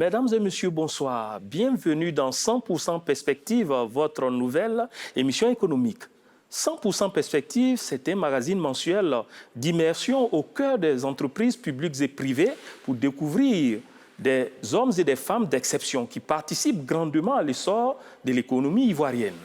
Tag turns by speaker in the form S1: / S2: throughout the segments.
S1: Mesdames et messieurs, bonsoir. Bienvenue dans 100% Perspective, votre nouvelle émission économique. 100% Perspective, c'est un magazine mensuel d'immersion au cœur des entreprises publiques et privées pour découvrir des hommes et des femmes d'exception qui participent grandement à l'essor de l'économie ivoirienne.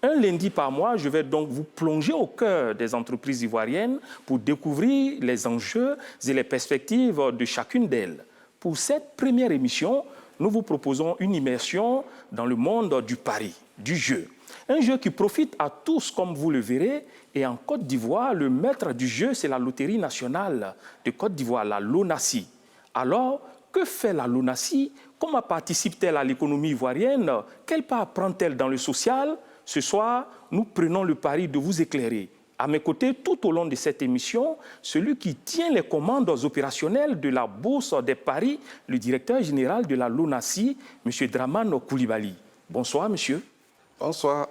S1: Un lundi par mois, je vais donc vous plonger au cœur des entreprises ivoiriennes pour découvrir les enjeux et les perspectives de chacune d'elles. Pour cette première émission, nous vous proposons une immersion dans le monde du pari, du jeu. Un jeu qui profite à tous, comme vous le verrez. Et en Côte d'Ivoire, le maître du jeu, c'est la Loterie nationale de Côte d'Ivoire, la LONASI. Alors, que fait la LONASI? Comment participe-t-elle à l'économie ivoirienne? Quelle part prend-elle dans le social? Ce soir, nous prenons le pari de vous éclairer. À mes côtés, tout au long de cette émission, celui qui tient les commandes opérationnelles de la Bourse des paris, le directeur général de la LONASI, M. Dramane Coulibaly. Bonsoir, monsieur.
S2: Bonsoir.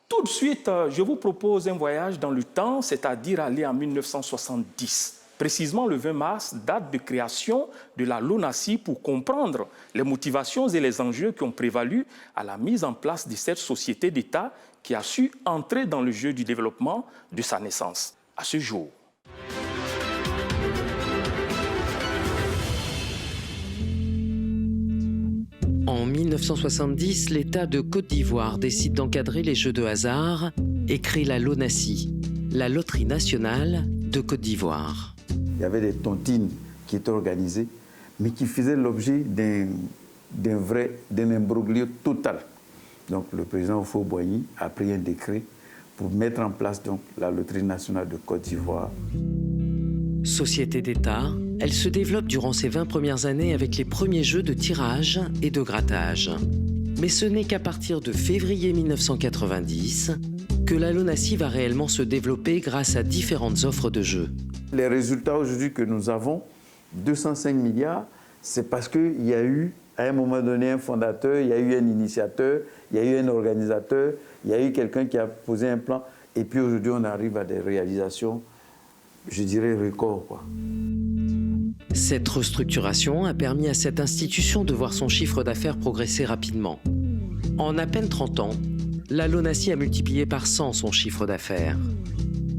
S1: Tout de suite, je vous propose un voyage dans le temps, c'est-à-dire aller en 1970. Précisément le 20 mars, date de création de la LONASI, pour comprendre les motivations et les enjeux qui ont prévalu à la mise en place de cette société d'État qui a su entrer dans le jeu du développement de sa naissance à ce jour.
S3: En 1970, l'État de Côte d'Ivoire décide d'encadrer les jeux de hasard et crée la LONASI, la Loterie nationale de Côte d'Ivoire.
S4: Il y avait des tontines qui étaient organisées, mais qui faisaient l'objet d'un imbroglio total. Donc le président Houphouët-Boigny a pris un décret pour mettre en place donc, la Loterie nationale de Côte d'Ivoire.
S3: Société d'État, elle se développe durant ses 20 premières années avec les premiers jeux de tirage et de grattage. Mais ce n'est qu'à partir de février 1990 que la LONASI va réellement se développer grâce à différentes offres de jeux.
S4: Les résultats aujourd'hui que nous avons, 205 milliards, c'est parce qu'il y a eu, à un moment donné, un fondateur, il y a eu un initiateur, il y a eu un organisateur, il y a eu quelqu'un qui a posé un plan, et puis aujourd'hui, on arrive à des réalisations, je dirais, records, quoi.
S3: Cette restructuration a permis à cette institution de voir son chiffre d'affaires progresser rapidement. En à peine 30 ans, la LONASI a multiplié par 100 son chiffre d'affaires,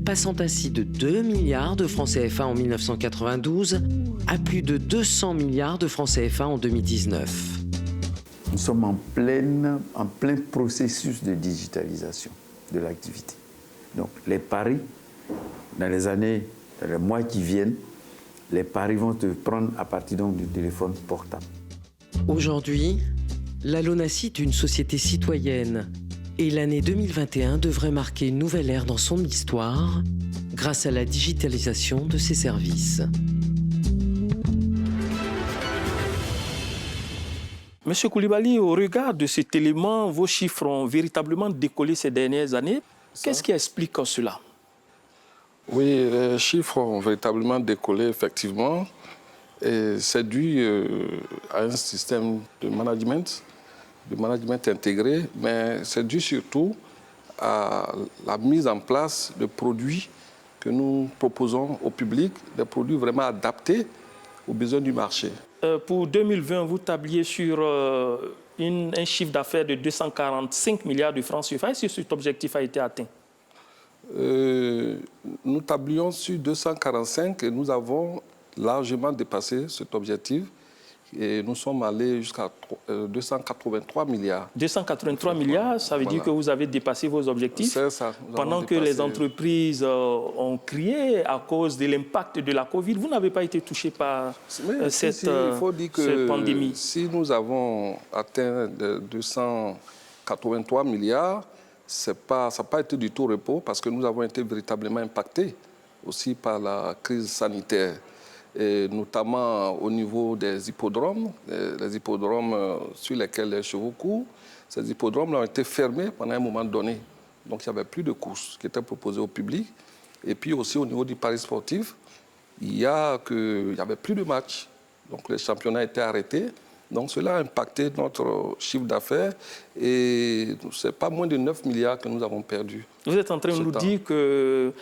S3: passant ainsi de 2 milliards de francs CFA en 1992 à plus de 200 milliards de francs CFA en 2019.
S4: Nous sommes en plein processus de digitalisation de l'activité. Donc les paris, dans les mois qui viennent, les paris vont te prendre à partir donc du téléphone portable.
S3: Aujourd'hui, la LONASI est une société citoyenne et l'année 2021 devrait marquer une nouvelle ère dans son histoire grâce à la digitalisation de ses services.
S1: Monsieur Coulibaly, au regard de cet élément, vos chiffres ont véritablement décollé ces dernières années. Qu'est-ce qui explique cela?
S2: Oui, les chiffres ont véritablement décollé, effectivement. Et c'est dû à un système de management intégré, mais c'est dû surtout à la mise en place de produits que nous proposons au public, des produits vraiment adaptés aux besoins du marché.
S1: Pour 2020, vous tabliez sur un chiffre d'affaires de 245 milliards de francs CFA. Est-ce que cet objectif a été atteint?
S2: Nous tablions sur 245 et nous avons largement dépassé cet objectif. Et nous sommes allés jusqu'à 283 milliards.
S1: 283 milliards, ça veut dire que vous avez dépassé vos objectifs.
S2: C'est ça.
S1: Pendant que les entreprises ont crié à cause de l'impact de la Covid, vous n'avez pas été touché par cette pandémie.
S2: Si nous avons atteint 283 milliards, ça n'a pas été du tout repos parce que nous avons été véritablement impactés aussi par la crise sanitaire. Et notamment au niveau des hippodromes, les hippodromes sur lesquels les chevaux courent, ces hippodromes ont été fermés pendant un moment donné. Donc il n'y avait plus de courses qui étaient proposées au public. Et puis aussi au niveau du pari sportif, il n'y avait plus de matchs. Donc les championnats étaient arrêtés. Donc cela a impacté notre chiffre d'affaires et ce n'est pas moins de 9 milliards que nous avons perdus.
S1: Vous êtes en train de nous dire que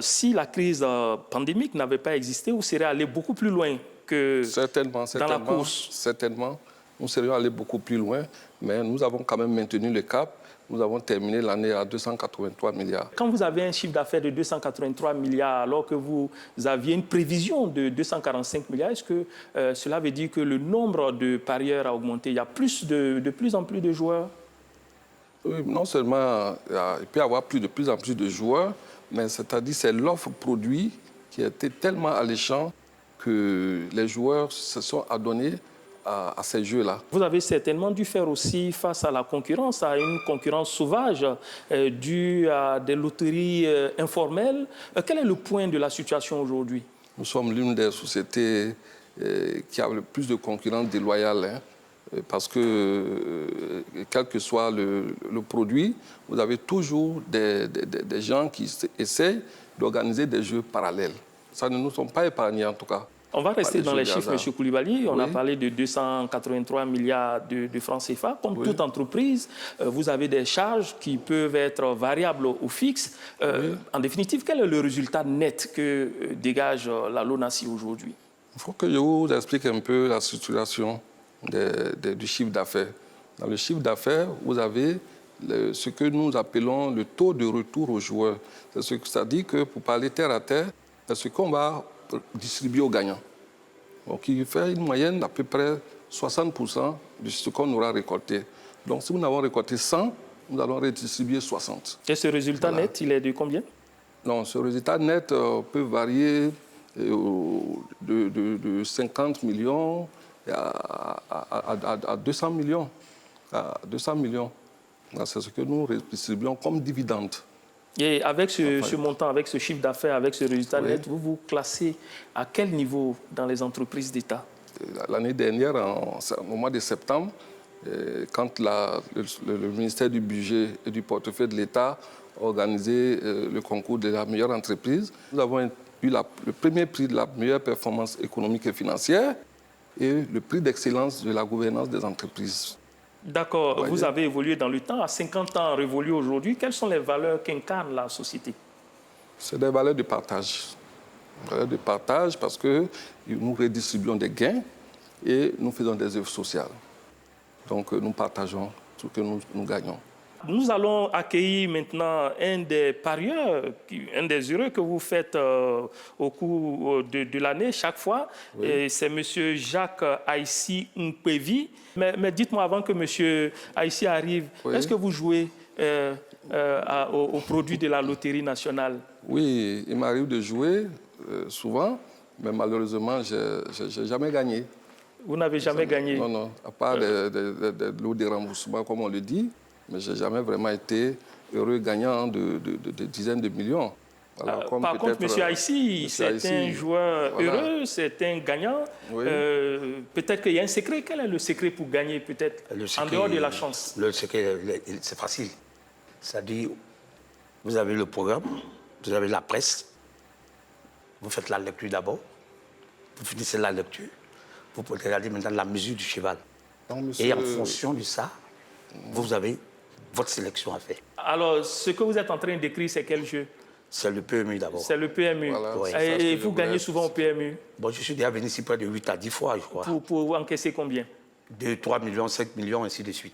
S1: si la crise pandémique n'avait pas existé, vous seriez allé beaucoup plus loin que
S2: Certainement,
S1: dans la course.
S2: Certainement. Nous serions allés beaucoup plus loin, mais nous avons quand même maintenu le cap. Nous avons terminé l'année à 283 milliards.
S1: Quand vous avez un chiffre d'affaires de 283 milliards, alors que vous aviez une prévision de 245 milliards, est-ce que cela veut dire que le nombre de parieurs a augmenté? Il y a de plus en plus de joueurs?
S2: Oui, non seulement il peut y avoir de plus en plus de joueurs, mais c'est-à-dire c'est l'offre produit qui a été tellement alléchante que les joueurs se sont adonnés à ces jeux-là.
S1: Vous avez certainement dû faire aussi face à la concurrence, à une concurrence sauvage due à des loteries informelles. Quel est le point de la situation aujourd'hui?
S2: Nous sommes l'une des sociétés qui a le plus de concurrence déloyale, parce que quel que soit le produit, vous avez toujours des gens qui essayent d'organiser des jeux parallèles. Ça ne nous sommes pas épargnés en tout cas.
S1: On va rester dans les chiffres, M. Koulibaly. On a parlé de 283 milliards de francs CFA. Comme toute entreprise, vous avez des charges qui peuvent être variables ou fixes. En définitive, quel est le résultat net que dégage la LONASE aujourd'hui?
S2: Il faut que je vous explique un peu la structuration du chiffre d'affaires. Dans le chiffre d'affaires, vous avez ce que nous appelons le taux de retour aux joueurs. C'est-à-dire que, pour parler terre à terre, c'est ce qu'on va distribuer aux gagnants. Donc, il fait une moyenne d'à peu près 60% de ce qu'on aura récolté. Donc, si nous avons récolté 100, nous allons redistribuer 60.
S1: Et ce résultat net, il est de combien?
S2: Non, ce résultat net peut varier de 50 millions à 200 millions. À 200 millions. C'est ce que nous redistribuons comme dividende. Et avec
S1: ce montant, avec ce chiffre d'affaires, avec ce résultat net, vous vous classez à quel niveau dans les entreprises d'État?
S2: L'année dernière, au mois de septembre, quand le ministère du Budget et du Portefeuille de l'État a organisé le concours de la meilleure entreprise, nous avons eu le premier prix de la meilleure performance économique et financière et le prix d'excellence de la gouvernance des entreprises.
S1: D'accord. Vous avez évolué dans le temps. À 50 ans révolus aujourd'hui, quelles sont les valeurs qu'incarne la société?
S2: C'est des valeurs de partage. Des valeurs de partage parce que nous redistribuons des gains et nous faisons des œuvres sociales. Donc nous partageons ce que nous gagnons.
S1: Nous allons accueillir maintenant un des parieurs, un des heureux que vous faites au cours de l'année chaque fois. C'est M. Jacques Aïssi Mpevi. Mais dites-moi, avant que M. Aïssi arrive, est-ce que vous jouez au produit de la Loterie nationale? Oui,
S2: il m'arrive de jouer souvent, mais malheureusement, je n'ai jamais gagné.
S1: Vous n'avez jamais gagné?
S2: Non, non, à part des lots de remboursement, comme on le dit. Mais je n'ai jamais vraiment été heureux gagnant de dizaines de millions.
S1: Voilà, par contre, M. Aïssi, c'est un joueur heureux, c'est un gagnant. Peut-être qu'il y a un secret. Quel est le secret pour gagner, peut-être, en dehors de la chance?
S5: Le secret, c'est facile. C'est-à-dire, vous avez le programme, vous avez la presse, vous faites la lecture d'abord, vous finissez la lecture, vous pouvez regarder maintenant la mesure du cheval. Donc, et en fonction de ça, vous avez votre sélection à faire.
S1: Alors, ce que vous êtes en train d'écrire, c'est quel jeu?
S5: C'est le PMU d'abord.
S1: C'est le PMU. Voilà, et vous gagnez souvent au PMU?
S5: Bon, je suis déjà venu ici près de 8 à 10 fois, je crois.
S1: Pour encaisser combien?
S5: 2, 3 millions, 5 millions, ainsi de suite.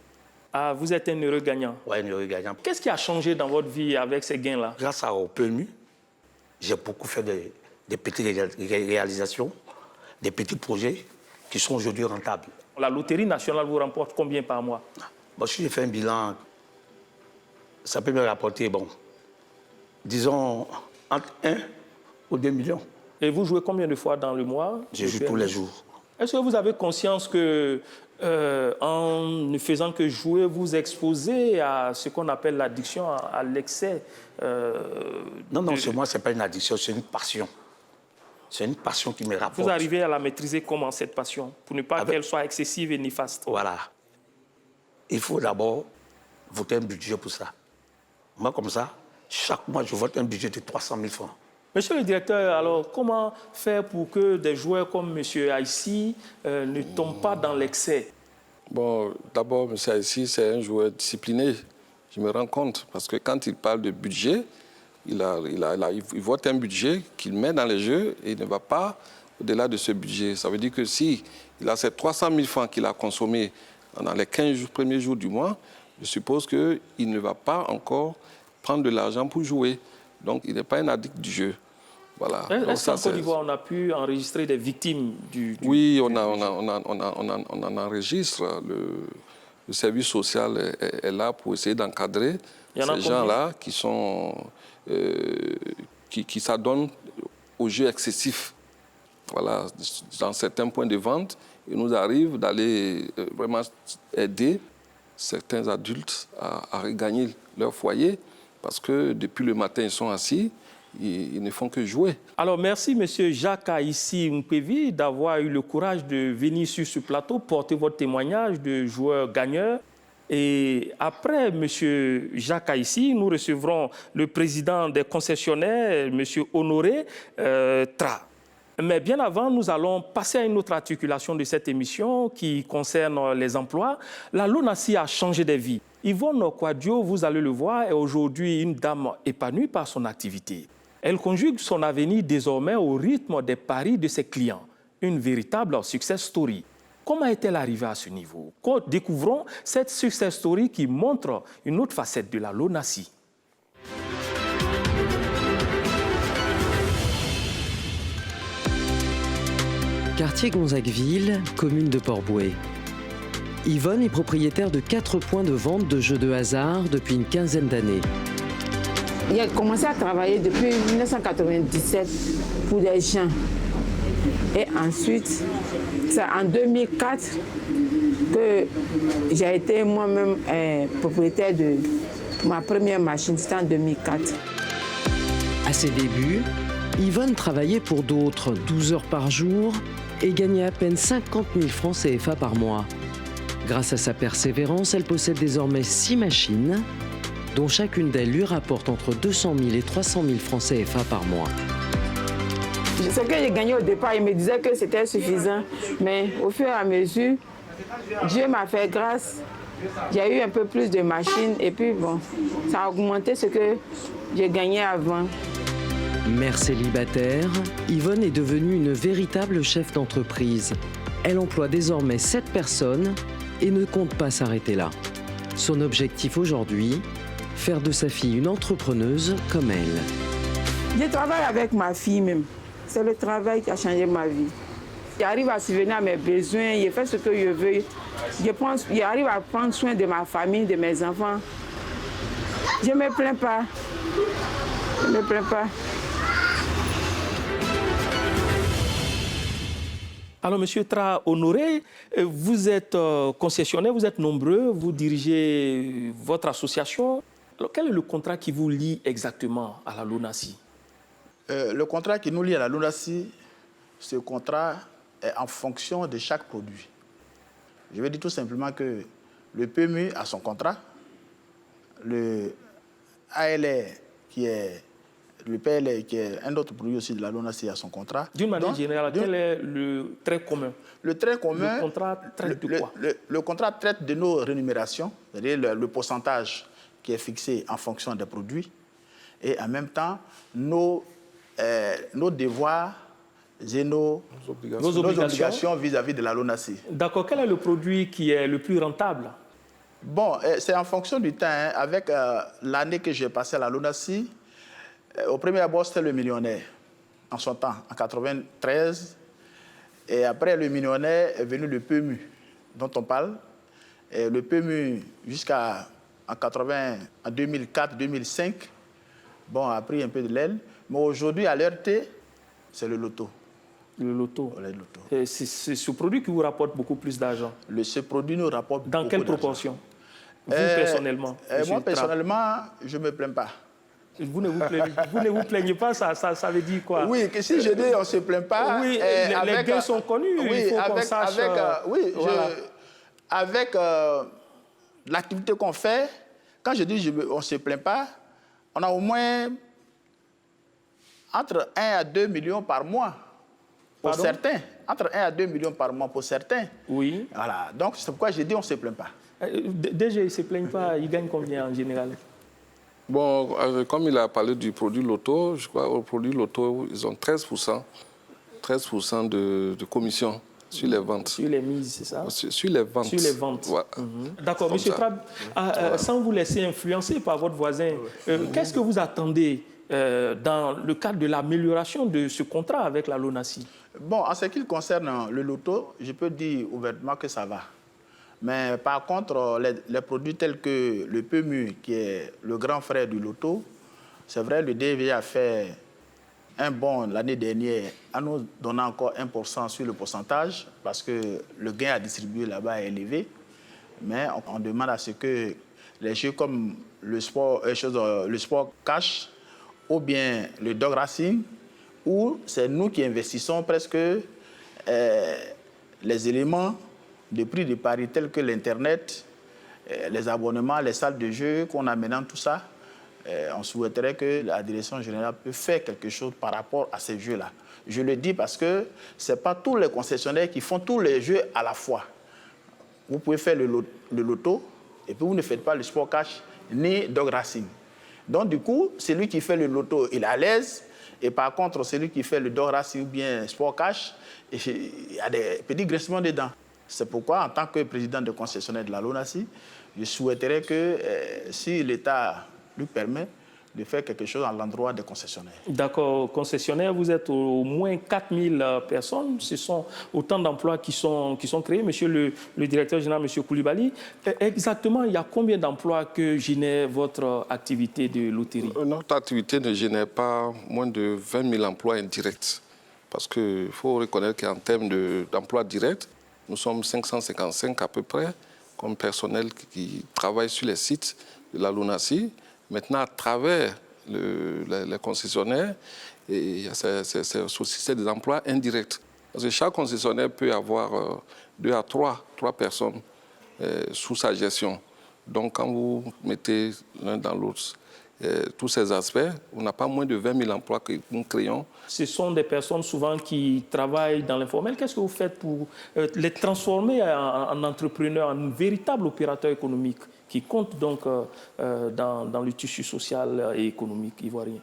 S1: Ah, vous êtes un heureux gagnant?
S5: Oui, un heureux gagnant.
S1: Qu'est-ce qui a changé dans votre vie avec ces gains-là?
S5: Grâce au PMU, j'ai beaucoup fait des petites réalisations, des petits projets qui sont aujourd'hui rentables.
S1: La Loterie nationale vous remporte combien par mois?
S5: Bon, si j'ai fait un bilan, ça peut me rapporter, bon, disons, entre 1 ou 2 millions.
S1: Et vous jouez combien de fois dans le mois?
S5: Je joue tous les jours.
S1: Est-ce que vous avez conscience que, en ne faisant que jouer, vous exposez à ce qu'on appelle l'addiction, à l'excès?
S5: Non, non, moi, ce n'est pas une addiction, c'est une passion. C'est une passion qui me rapporte.
S1: Vous arrivez à la maîtriser comment, cette passion, pour ne pas qu'elle soit excessive et néfaste?
S5: Voilà. Il faut d'abord voter un budget pour ça. Moi, comme ça, chaque mois, je vote un budget de 300 000 francs.
S1: Monsieur le directeur, alors comment faire pour que des joueurs comme M. Aïssi ne tombent pas dans l'excès?
S2: Bon, d'abord, M. Aïssi, c'est un joueur discipliné. Je me rends compte, parce que quand il parle de budget, il vote un budget qu'il met dans les jeux et il ne va pas au-delà de ce budget. Ça veut dire que si il a ces 300 000 francs qu'il a consommés dans les 15 premiers jours du mois, je suppose qu'il ne va pas encore prendre de l'argent pour jouer. Donc, il n'est pas un addict du jeu. Voilà.
S1: Est-ce qu'en Côte d'Ivoire, on a pu enregistrer des victimes du
S2: Oui, on en enregistre. Le service social est là pour essayer d'encadrer ces gens-là qui s'adonnent aux jeux excessifs. Voilà, dans certains points de vente, il nous arrive d'aller vraiment aider certains adultes à regagner leur foyer parce que depuis le matin, ils sont assis, ils ne font que jouer.
S1: Alors, merci, M. Jacques Aïssi Mpevi, d'avoir eu le courage de venir sur ce plateau, porter votre témoignage de joueur gagneur. Et après M. Jacques Aïssi, nous recevrons le président des concessionnaires, M. Honoré Tra. Mais bien avant, nous allons passer à une autre articulation de cette émission qui concerne les emplois. La LONASI a changé des vies. Yvonne Kouadio, vous allez le voir, est aujourd'hui une dame épanouie par son activité. Elle conjugue son avenir désormais au rythme des paris de ses clients. Une véritable success story. Comment est-elle arrivée à ce niveau? Découvrons cette success story qui montre une autre facette de la LONASI.
S3: Quartier Gonzagueville, commune de Port-Bouët. Yvonne est propriétaire de 4 points de vente de jeux de hasard depuis une quinzaine d'années.
S6: J'ai commencé à travailler depuis 1997 pour des gens. Et ensuite, c'est en 2004 que j'ai été moi-même propriétaire de ma première machine. C'était en 2004.
S3: À ses débuts, Yvonne travaillait pour d'autres 12 heures par jour et gagnait à peine 50 000 francs CFA par mois. Grâce à sa persévérance, elle possède désormais 6 machines, dont chacune d'elles lui rapporte entre 200 000 et 300 000 francs CFA par mois.
S6: Ce que j'ai gagné au départ, il me disait que c'était suffisant. Mais au fur et à mesure, Dieu m'a fait grâce. J'ai eu un peu plus de machines et puis bon, ça a augmenté ce que j'ai gagné avant.
S3: Mère célibataire, Yvonne est devenue une véritable chef d'entreprise. Elle emploie désormais 7 personnes et ne compte pas s'arrêter là. Son objectif aujourd'hui, faire de sa fille une entrepreneuse comme elle.
S6: Je travaille avec ma fille même. C'est le travail qui a changé ma vie. J'arrive à subvenir à mes besoins, je fais ce que je veux. J'arrive à prendre soin de ma famille, de mes enfants. Je ne me plains pas. Je ne me plains pas.
S1: Alors, M. Tra Honoré, vous êtes concessionnaire, vous êtes nombreux, vous dirigez votre association. Alors, quel est le contrat qui vous lie exactement à la LONASI?
S7: Le contrat qui nous lie à la LONASI, ce contrat est en fonction de chaque produit. Je veux dire tout simplement que le PMU a son contrat, le ALR qui est le PLR, qui est un autre produit aussi de la LONASI, a son contrat.
S1: D'une manière générale, quel est le trait commun?
S7: Le trait commun,
S1: le contrat traite de quoi?
S7: Le contrat traite de nos rémunérations, c'est-à-dire le pourcentage qui est fixé en fonction des produits, et en même temps, nos devoirs et nos obligations vis-à-vis de la LONASI.
S1: D'accord. Quel est le produit qui est le plus rentable?
S7: Bon, c'est en fonction du temps. Hein. Avec l'année que j'ai passée à la LONASI, au premier abord, c'était le millionnaire, en son temps, en 1993. Et après le millionnaire est venu le PMU, dont on parle. Et le PMU, jusqu'à en 2004-2005, bon, a pris un peu de l'aile. Mais aujourd'hui, à l'heure T, c'est le loto.
S1: Le loto.
S7: Le loto.
S1: C'est ce produit qui vous rapporte beaucoup plus d'argent.
S7: Ce produit nous rapporte beaucoup d'argent.
S1: Dans quelle proportion? Vous, personnellement?
S7: Moi, personnellement, je ne me plains pas.
S1: Vous ne vous plaignez pas, ça veut dire quoi?
S7: Oui, que si je dis on ne se plaint pas...
S1: Oui, les gains sont connus,
S7: oui,
S1: il faut qu'on sache...
S7: voilà. Avec l'activité qu'on fait, quand je dis on ne se plaint pas, on a au moins entre 1 à 2 millions par mois pour certains. Entre 1 à 2 millions par mois pour certains.
S1: Oui.
S7: Voilà. Donc, c'est pourquoi j'ai dit on ne se plaint pas.
S1: Déjà, ils ne se plaignent pas, ils gagnent combien en général?
S2: Bon, comme il a parlé du produit loto, je crois au produit loto, ils ont 13%. 13% de commission sur les ventes.
S1: Sur les mises, c'est ça?
S2: Sur les ventes.
S1: Sur les ventes.
S2: Ouais.
S1: D'accord. Monsieur Trab, sans vous laisser influencer par votre voisin, qu'est-ce que vous attendez dans le cadre de l'amélioration de ce contrat avec la LONASE?
S7: Bon, en ce qui concerne le loto, je peux dire ouvertement que ça va. Mais par contre, les produits tels que le PMU, qui est le grand frère du loto, c'est vrai, le DV a fait un bond l'année dernière en nous donnant encore 1% sur le pourcentage parce que le gain à distribuer là-bas est élevé. Mais on demande à ce que les jeux comme le sport cash ou bien le dog racing, où c'est nous qui investissons presque les éléments de prix de pari tels que l'Internet, les abonnements, les salles de jeu qu'on a maintenant, tout ça. On souhaiterait que la direction générale puisse faire quelque chose par rapport à ces jeux-là. Je le dis parce que ce n'est pas tous les concessionnaires qui font tous les jeux à la fois. Vous pouvez faire le loto et puis vous ne faites pas le sport cash ni dog racing. Donc du coup, celui qui fait le loto, il est à l'aise. Et par contre, celui qui fait le dog racing ou bien sport cash, il y a des petits grincements dedans. C'est pourquoi, en tant que président de concessionnaire de la LONASE, je souhaiterais que si l'État lui permet de faire quelque chose à l'endroit des concessionnaires. D'accord.
S1: Concessionnaire, vous êtes au moins 4000 personnes. Ce sont autant d'emplois qui sont créés. Monsieur le directeur général, monsieur Koulibaly, exactement, il y a combien d'emplois que génère votre activité de loterie?
S2: Notre activité ne génère pas moins de 20 000 emplois indirects. Parce qu'il faut reconnaître qu'en termes d'emplois directs, nous sommes 555 à peu près, comme personnel qui travaille sur les sites de la LONASE. Maintenant, à travers les concessionnaires, c'est des emplois indirects. Parce que chaque concessionnaire peut avoir 2 à 3 personnes sous sa gestion. Donc, quand vous mettez l'un dans l'autre tous ces aspects, on n'a pas moins de 20 000 emplois que nous créons.
S1: Ce sont des personnes souvent qui travaillent dans l'informel. Qu'est-ce que vous faites pour les transformer en entrepreneurs, en véritables opérateurs économiques qui comptent donc dans le tissu social et économique ivoirien?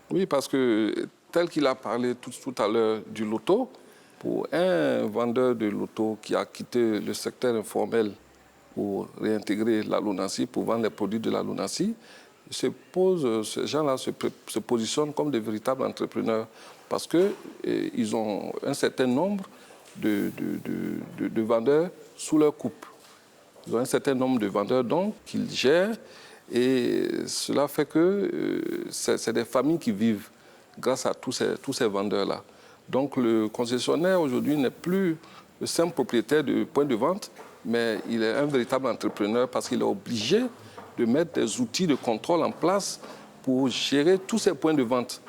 S2: Oui, parce que tel qu'il a parlé tout à l'heure du loto, pour un vendeur de loto qui a quitté le secteur informel pour réintégrer la LONASE, pour vendre les produits de la LONASE, ces gens-là se positionnent comme des véritables entrepreneurs parce qu'ils ont un certain nombre de vendeurs sous leur coupe. Ils ont un certain nombre de vendeurs donc qu'ils gèrent et cela fait que c'est des familles qui vivent grâce à tous ces vendeurs-là. Donc le concessionnaire aujourd'hui n'est plus le simple propriétaire de point de vente, mais il est un véritable entrepreneur parce qu'il est obligé de mettre des outils de contrôle en place pour gérer tous ces points de vente.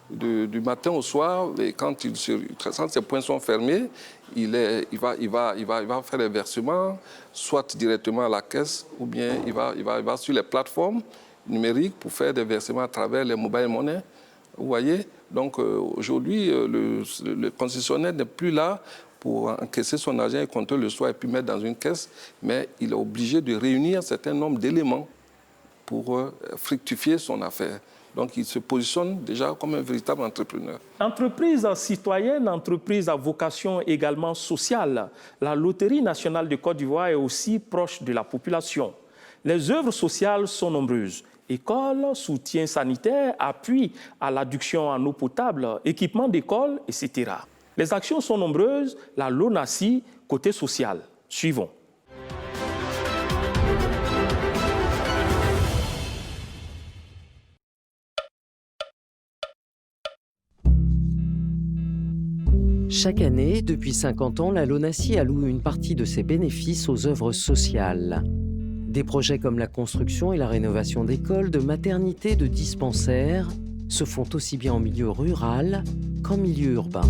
S2: Du matin au soir, et quand ces points sont fermés, il va faire les versements, soit directement à la caisse, ou bien il va sur les plateformes numériques pour faire des versements à travers les mobile money. Vous voyez? Donc aujourd'hui, le concessionnaire n'est plus là pour encaisser son argent et compter le soir et puis mettre dans une caisse, mais il est obligé de réunir un certain nombre d'éléments pour fructifier son affaire. Donc, il se positionne déjà comme un véritable entrepreneur.
S1: Entreprise citoyenne, entreprise à vocation également sociale. La Loterie nationale de Côte d'Ivoire est aussi proche de la population. Les œuvres sociales sont nombreuses. Écoles, soutien sanitaire, appui à l'adduction en eau potable, équipement d'école, etc. Les actions sont nombreuses. La LONASE, côté social. Suivons.
S3: Chaque année, depuis 50 ans, la LONASE alloue une partie de ses bénéfices aux œuvres sociales. Des projets comme la construction et la rénovation d'écoles, de maternités, de dispensaires se font aussi bien en milieu rural qu'en milieu urbain.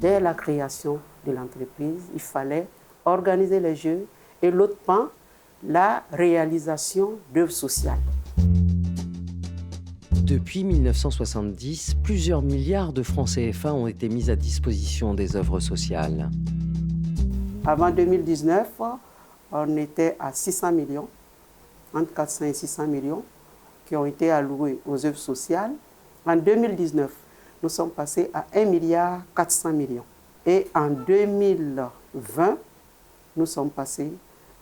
S8: Dès la création de l'entreprise, il fallait organiser les jeux et l'autre pan, la réalisation d'œuvres sociales.
S3: Depuis 1970, plusieurs milliards de francs CFA ont été mis à disposition des œuvres sociales.
S8: Avant 2019, on était à 600 millions, entre 400 et 600 millions, qui ont été alloués aux œuvres sociales. En 2019, nous sommes passés à 1,4 milliard. Et en 2020, nous sommes passés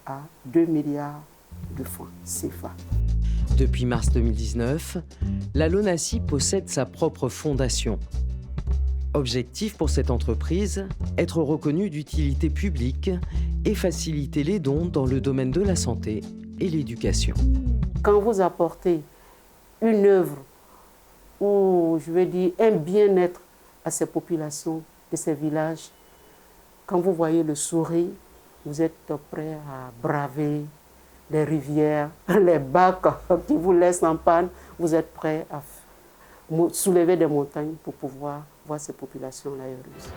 S8: à 2 milliards de francs CFA.
S3: Depuis mars 2019, la LONASI possède sa propre fondation. Objectif pour cette entreprise, être reconnue d'utilité publique et faciliter les dons dans le domaine de la santé et l'éducation.
S8: Quand vous apportez une œuvre ou, je veux dire, un bien-être à ces populations de ces villages, quand vous voyez le sourire, vous êtes prêt à braver les rivières, les bacs qui vous laissent en panne, vous êtes prêt à soulever des montagnes pour pouvoir voir ces populations-là heureuses.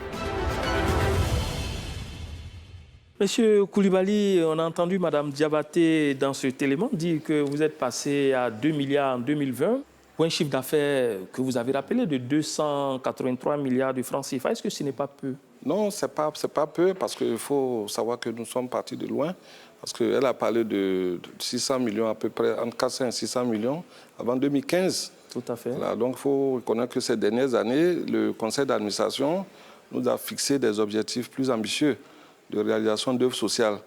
S1: Monsieur Coulibaly, on a entendu Mme Diabaté dans cet élément dire que vous êtes passé à 2 milliards en 2020 pour un chiffre d'affaires que vous avez rappelé de 283 milliards de francs CFA. Est-ce que ce n'est pas peu?
S2: Non, ce n'est pas peu parce qu'il faut savoir que nous sommes partis de loin. Parce qu'elle a parlé de 600 millions à peu près, entre 400 et 600 millions avant 2015.
S1: Tout à fait.
S2: Voilà, donc il faut reconnaître que ces dernières années, le conseil d'administration nous a fixé des objectifs plus ambitieux de réalisation d'œuvres sociales.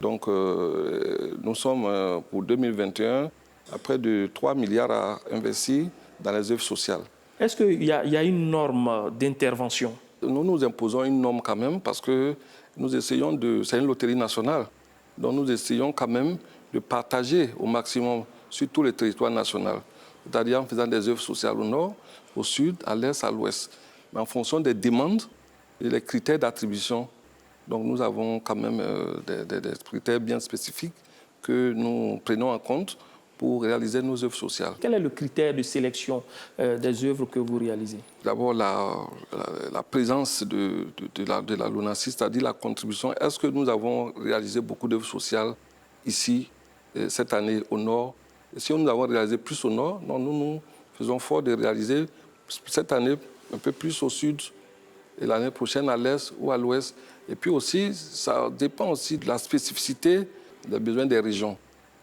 S2: Donc nous sommes pour 2021 à près de 3 milliards à investir dans les œuvres sociales.
S1: Est-ce qu'il y a une norme d'intervention?
S2: Nous nous imposons une norme quand même parce que nous essayons de... C'est une loterie nationale. Donc nous essayons quand même de partager au maximum sur tout le territoire national. C'est-à-dire en faisant des œuvres sociales au nord, au sud, à l'est, à l'ouest. Mais en fonction des demandes et des critères d'attribution. Donc nous avons quand même des critères bien spécifiques que nous prenons en compte pour réaliser nos œuvres sociales.
S1: Quel est le critère de sélection des œuvres que vous réalisez? D'abord,
S2: la présence de la LONASI, c'est-à-dire la contribution. Est-ce que nous avons réalisé beaucoup d'œuvres sociales ici, cette année, au nord? Et si nous avons réalisé plus au nord, non, nous faisons fort de réaliser cette année un peu plus au sud et l'année prochaine à l'est ou à l'ouest. Et puis aussi, ça dépend aussi de la spécificité des besoins des régions.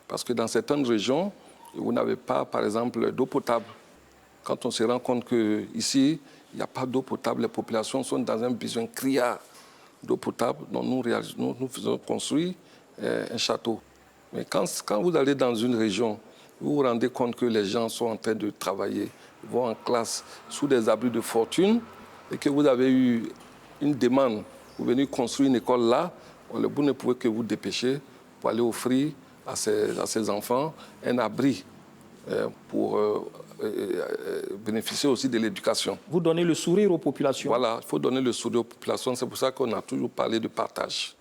S2: Parce que dans certaines régions, vous n'avez pas, par exemple, d'eau potable. Quand on se rend compte qu'ici, il n'y a pas d'eau potable, les populations sont dans un besoin criard d'eau potable, donc nous faisons construire un château. Mais quand vous allez dans une région, vous vous rendez compte que les gens sont en train de travailler, vont en classe sous des abris de fortune, et que vous avez eu une demande pour venir construire une école là, vous ne pouvez que vous dépêcher pour aller offrir à ces enfants un abri pour bénéficier aussi de l'éducation.
S1: Vous donnez le sourire aux populations.
S2: Voilà, il faut donner le sourire aux populations. C'est pour ça qu'on a toujours parlé de partage.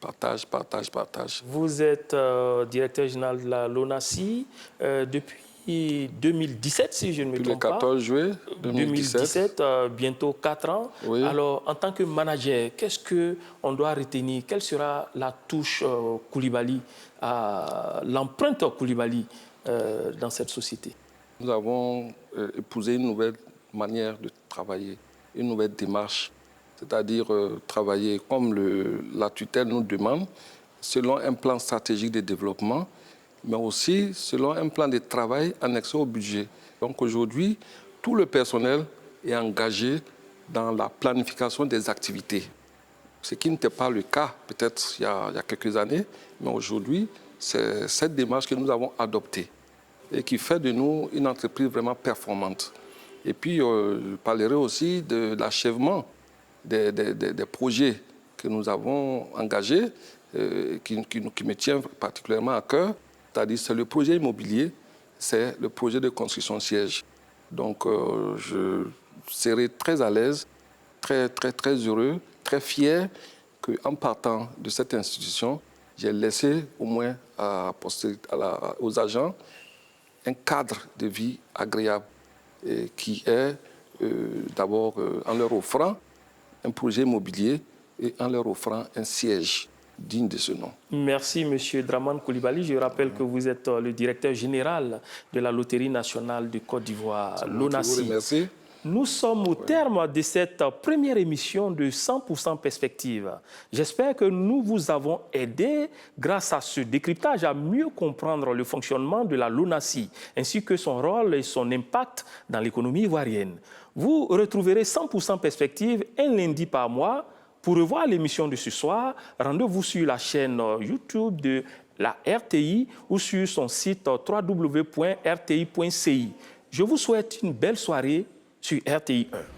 S2: Partage, partage, partage.
S1: Vous êtes directeur général de la LONASI depuis 2017, si je ne me trompe pas.
S2: Le 14 juillet 2017.
S1: Bientôt 4 ans.
S2: Oui.
S1: Alors, en tant que manager, qu'est-ce qu'on doit retenir? Quelle sera la touche Coulibaly, l'empreinte Coulibaly dans cette société?
S2: Nous avons épousé une nouvelle manière de travailler, une nouvelle démarche, c'est-à-dire travailler comme la tutelle nous demande, selon un plan stratégique de développement, mais aussi selon un plan de travail annexé au budget. Donc aujourd'hui, tout le personnel est engagé dans la planification des activités. Ce qui n'était pas le cas peut-être il y a quelques années, mais aujourd'hui, c'est cette démarche que nous avons adoptée et qui fait de nous une entreprise vraiment performante. Et puis, je parlerai aussi de l'achèvement des projets que nous avons engagés, qui me tient particulièrement à cœur. C'est-à-dire, c'est le projet immobilier, c'est le projet de construction siège. Donc, je serai très à l'aise, très, très, très heureux, très fier qu'en partant de cette institution, j'ai laissé au moins aux agents un cadre de vie agréable et qui est d'abord en leur offrant un projet immobilier et en leur offrant un siège digne de ce nom.
S1: Merci, M. Dramane Coulibaly. Je rappelle que vous êtes le directeur général de la Loterie nationale de Côte d'Ivoire, LONASI.
S2: Merci.
S1: Nous sommes au terme de cette première émission de 100% Perspective. J'espère que nous vous avons aidé, grâce à ce décryptage, à mieux comprendre le fonctionnement de la LONASI, ainsi que son rôle et son impact dans l'économie ivoirienne. Vous retrouverez 100% Perspective un lundi par mois. Pour revoir l'émission de ce soir, rendez-vous sur la chaîne YouTube de la RTI ou sur son site www.rti.ci. Je vous souhaite une belle soirée sur RTI 1.